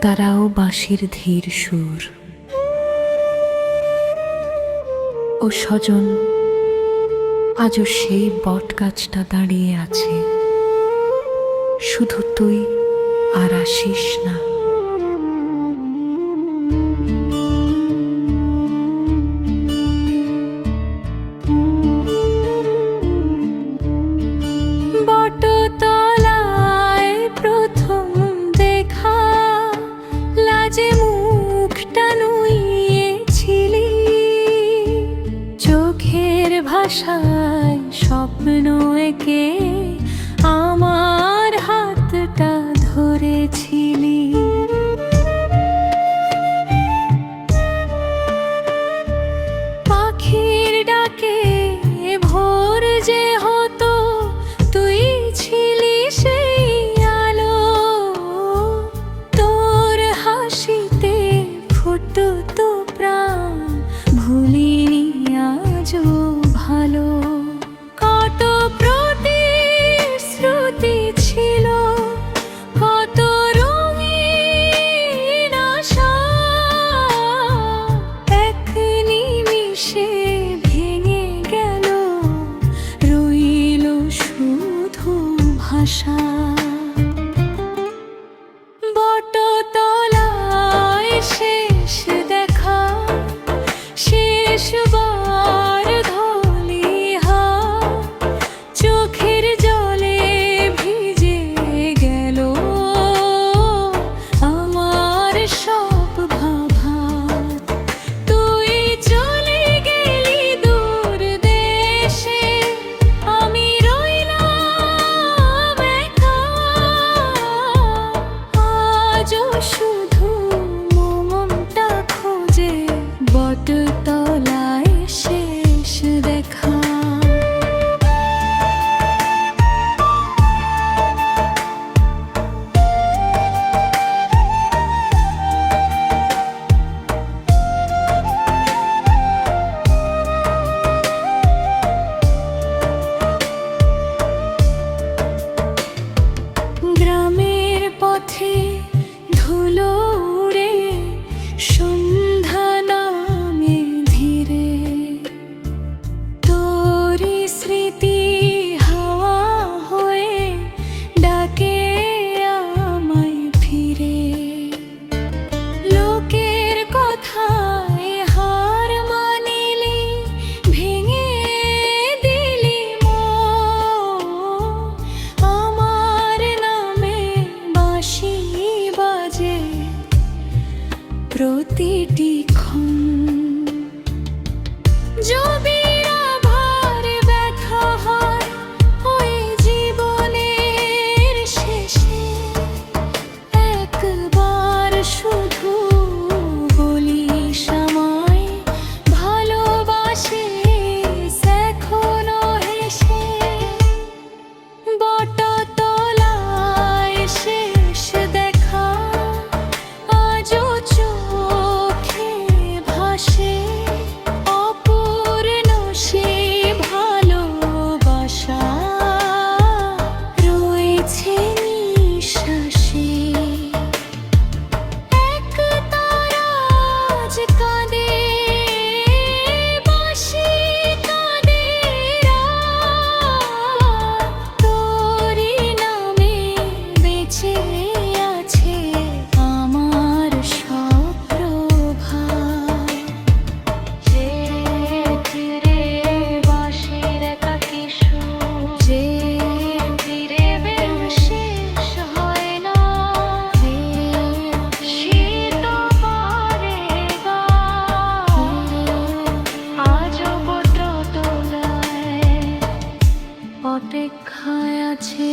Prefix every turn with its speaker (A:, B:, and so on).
A: তারাও বাঁশির ধীর সুর। ও স্বজন, আজও সেই বট গাছটা দাঁড়িয়ে আছে, শুধু তুই আর আসিস না। বটতলায় প্রথম দেখা, লাজে মুখটা নুইয়েছিলি, চোখের ভাষায় স্বপ্ন এঁকে আমার হাতটা ধরেছিলি। পাখির ডাকে ভোর যে হতো, তুই ছিলি সেই আলো, তোর হাসিতে ফুটতো প্রাণ, ভুলিনি আজও ভালো। কত প্রতিশ্রুতি ছিল, কত রঙিন আশা, এক নিমিষে ভেঙে গেল, রইল শুধু ভাষা। বটতলায় শেষ দেখা, শেষবার ধলি হাত, চোখের জলে ভিজে গেল আমার সব ভাবনাত। তুই চলে গেলি দূর দেশে, আমি রইলাম একা, আজও শুধু মনটা খোঁজে বটতলায় শেষ দেখা। গ্রামের পথে ধুলো উড়ে সন্ধ্যা নামে ধীরে, তোরই স্মৃতি হাওয়া হয়ে ডাকে আমায় ফিরে। লোকের কথায় হার মানিলি, ভেঙে দিলি মন, আমার নামে বাঁশি বাজে প্রতিটি ক্ষণ। জবিরা ভার ব্যথা হয় ওই জীবনের শেষে, একবার শুধু বলিস আমায় ভালোবাসিস এখনো হেসে। বটতলায় শেষ দেখা, আজও চোখে ভাসে অপূর্ণ সে ভালোবাসা, রয়েছে নিঃশ্বাসে। এক তারা আজ কাঁদে, বাঁশি কাঁদে রাত, তোরই নামে বেঁচে আছে আমার সব প্রভাত। যে ফিরে বাঁশির একাকী সুর, যে ফিরে বেশ শেষ হয় না, শীত পারে গান, আজও বটতলায় অপেক্ষায় আছে।